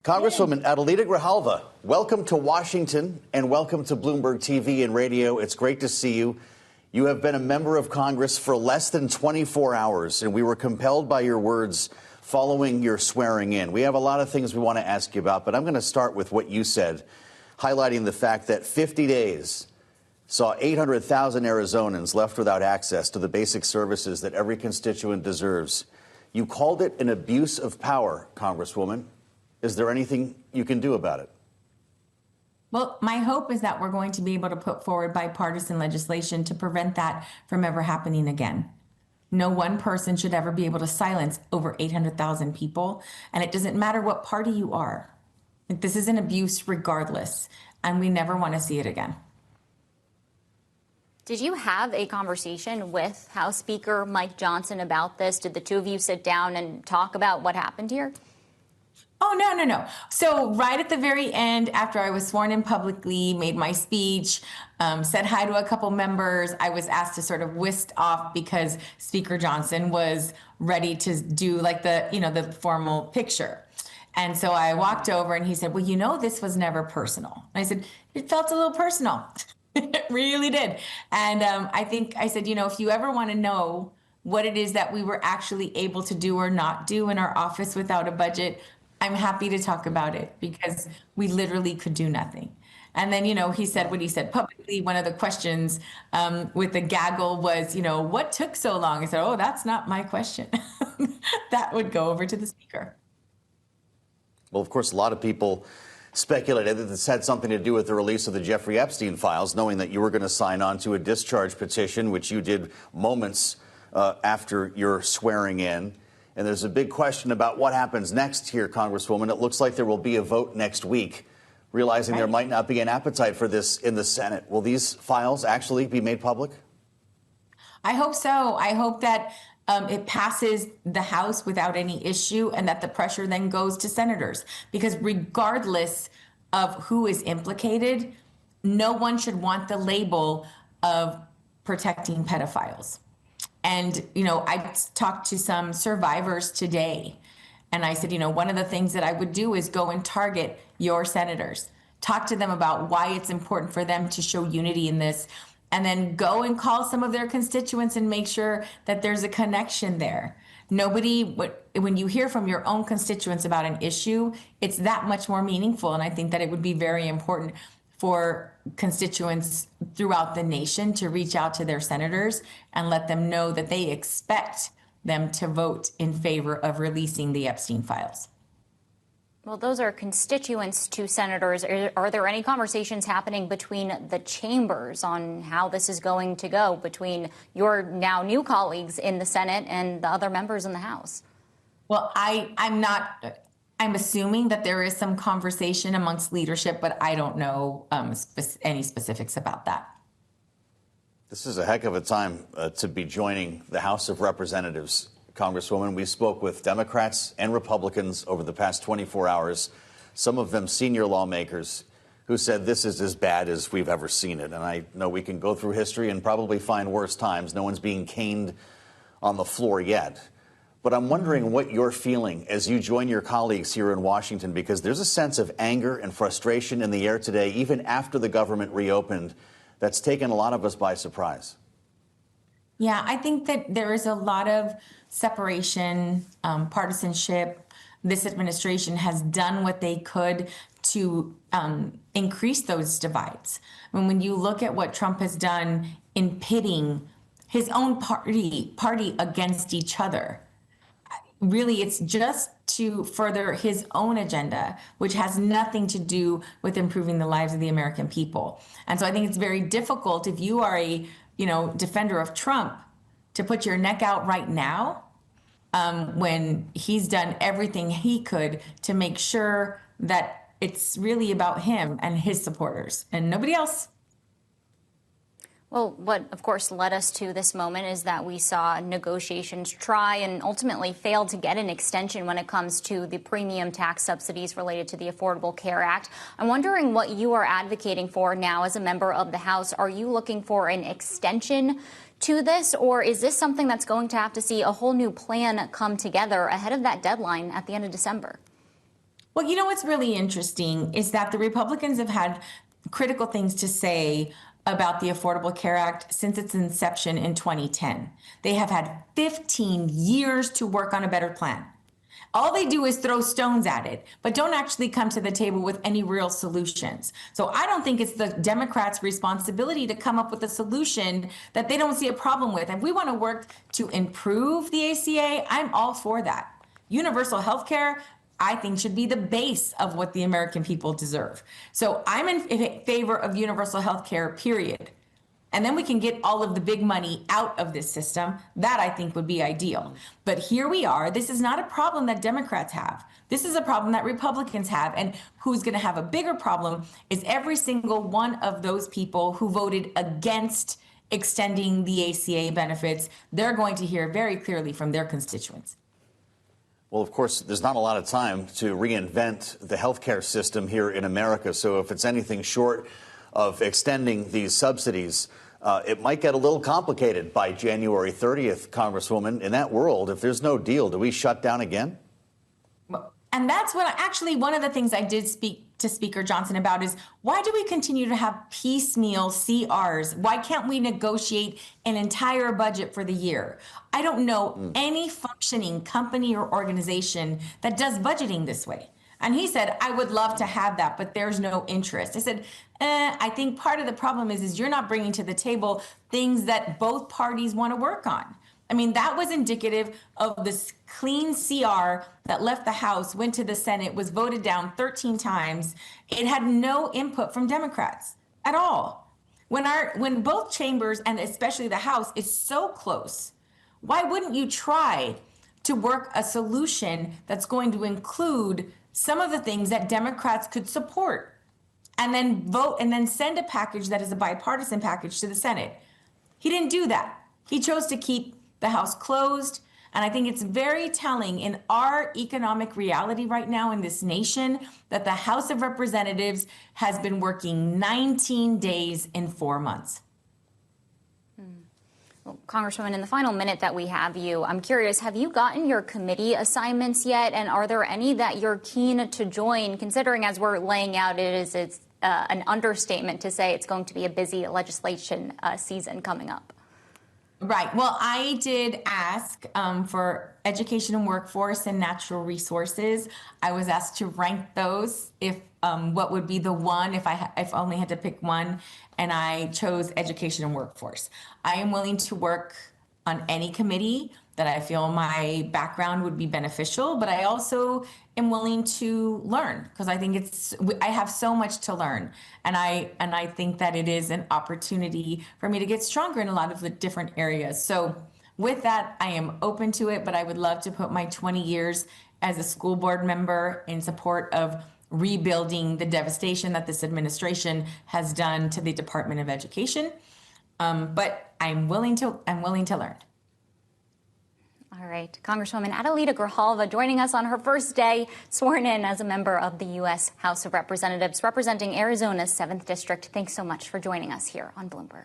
Congresswoman Adelita Grijalva, welcome to Washington and welcome to Bloomberg TV and radio. It's great to see you. You have been a member of Congress for less than 24 hours, and we were compelled by your words following your swearing in. We have a lot of things we want to ask you about, but I'm going to start with what you said, highlighting the fact that 50 days saw 800,000 Arizonans left without access to the basic services that every constituent deserves. You called it an abuse of power, Congresswoman. Is there anything you can do about it? Well, my hope is that we're going to be able to put forward bipartisan legislation to prevent that from ever happening again. No one person should ever be able to silence over 800,000 people, and it doesn't matter what party you are. This is an abuse regardless, and we never want to see it again. Did you have a conversation with House Speaker Mike Johnson about this? Did the two of you sit down and talk about what happened here? Oh, no. So right at the very end, after I was sworn in publicly, made my speech, said hi to a couple members, I was asked to sort of whisk off because Speaker Johnson was ready to do like the formal picture. And so I walked over and he said, well, this was never personal. And I said, it felt a little personal. It really did. And I said, if you ever want to know what it is that we were actually able to do or not do in our office without a budget, I'm happy to talk about it because we literally could do nothing. And then, he said what he said publicly. One of the questions with the gaggle was, what took so long? I said, oh, that's not my question. That would go over to the speaker. Well, of course, a lot of people speculated that this had something to do with the release of the Jeffrey Epstein files, knowing that you were going to sign on to a discharge petition, which you did moments after your swearing in. And there's a big question about what happens next here, Congresswoman. It looks like there will be a vote next week, realizing there might not be an appetite for this in the Senate. Will these files actually be made public? I hope so. I hope that it passes the House without any issue and that the pressure then goes to senators. Because regardless of who is implicated, no one should want the label of protecting pedophiles. And, I talked to some survivors today, and I said, one of the things that I would do is go and target your senators, talk to them about why it's important for them to show unity in this, and then go and call some of their constituents and make sure that there's a connection there. When you hear from your own constituents about an issue, it's that much more meaningful. And I think that it would be very important for constituents throughout the nation to reach out to their senators and let them know that they expect them to vote in favor of releasing the Epstein files. Well, those are constituents to senators. Are there any conversations happening between the chambers on how this is going to go between your now new colleagues in the Senate and the other members in the House? Well, I'm assuming that there is some conversation amongst leadership, but I don't know any specifics about that. This is a heck of a time to be joining the House of Representatives, Congresswoman. We spoke with Democrats and Republicans over the past 24 hours, some of them senior lawmakers who said this is as bad as we've ever seen it. And I know we can go through history and probably find worse times. No one's being caned on the floor yet. But I'm wondering what you're feeling as you join your colleagues here in Washington, because there's a sense of anger and frustration in the air today, even after the government reopened, that's taken a lot of us by surprise. Yeah, I think that there is a lot of separation, partisanship. This administration has done what they could to increase those divides. When you look at what Trump has done in pitting his own party against each other, really, it's just to further his own agenda, which has nothing to do with improving the lives of the American people. And so I think it's very difficult if you are a defender of Trump to put your neck out right now when he's done everything he could to make sure that it's really about him and his supporters and nobody else. Well, what, of course, led us to this moment is that we saw negotiations try and ultimately fail to get an extension when it comes to the premium tax subsidies related to the Affordable Care Act. I'm wondering what you are advocating for now as a member of the House. Are you looking for an extension to this, or is this something that's going to have to see a whole new plan come together ahead of that deadline at the end of December? Well, you know what's really interesting is that the Republicans have had critical things to say about the Affordable Care Act since its inception in 2010. They have had 15 years to work on a better plan. All they do is throw stones at it, but don't actually come to the table with any real solutions. So I don't think it's the Democrats' responsibility to come up with a solution that they don't see a problem with. If we want to work to improve the ACA, I'm all for that. Universal health care, I think, should be the base of what the American people deserve. So I'm in favor of universal health care, period. And then we can get all of the big money out of this system. That, I think, would be ideal. But here we are. This is not a problem that Democrats have. This is a problem that Republicans have. And who's going to have a bigger problem is every single one of those people who voted against extending the ACA benefits. They're going to hear very clearly from their constituents. Well, of course, there's not a lot of time to reinvent the healthcare system here in America. So if it's anything short of extending these subsidies, it might get a little complicated by January 30th, Congresswoman. In that world, if there's no deal, do we shut down again? And that's what actually one of the things I did speak to Speaker Johnson about is why do we continue to have piecemeal CRs? Why can't we negotiate an entire budget for the year? I don't know any functioning company or organization that does budgeting this way. And he said, I would love to have that, but there's no interest. I said, I think part of the problem is you're not bringing to the table things that both parties want to work on. I mean, that was indicative of this clean CR that left the House, went to the Senate, was voted down 13 times. It had no input from Democrats at all. When both chambers, and especially the House, is so close, why wouldn't you try to work a solution that's going to include some of the things that Democrats could support and then vote and then send a package that is a bipartisan package to the Senate? He didn't do that. He chose to keep the House closed. And I think it's very telling in our economic reality right now in this nation that the House of Representatives has been working 19 days in 4 months. Well, Congresswoman, in the final minute that we have you, I'm curious, have you gotten your committee assignments yet? And are there any that you're keen to join, considering as we're laying out it's an understatement to say it's going to be a busy legislation season coming up? Right. Well, I did ask for education and workforce and natural resources. I was asked to rank those if what would be the one if I only had to pick one, and I chose education and workforce. I am willing to work on any committee that I feel my background would be beneficial, but I also am willing to learn because I think I have so much to learn, and I think that it is an opportunity for me to get stronger in a lot of the different areas. So with that, I am open to it, but I would love to put my 20 years as a school board member in support of rebuilding the devastation that this administration has done to the Department of Education. But I'm willing to learn. All right. Congresswoman Adelita Grijalva joining us on her first day sworn in as a member of the U.S. House of Representatives representing Arizona's 7th District. Thanks so much for joining us here on Bloomberg.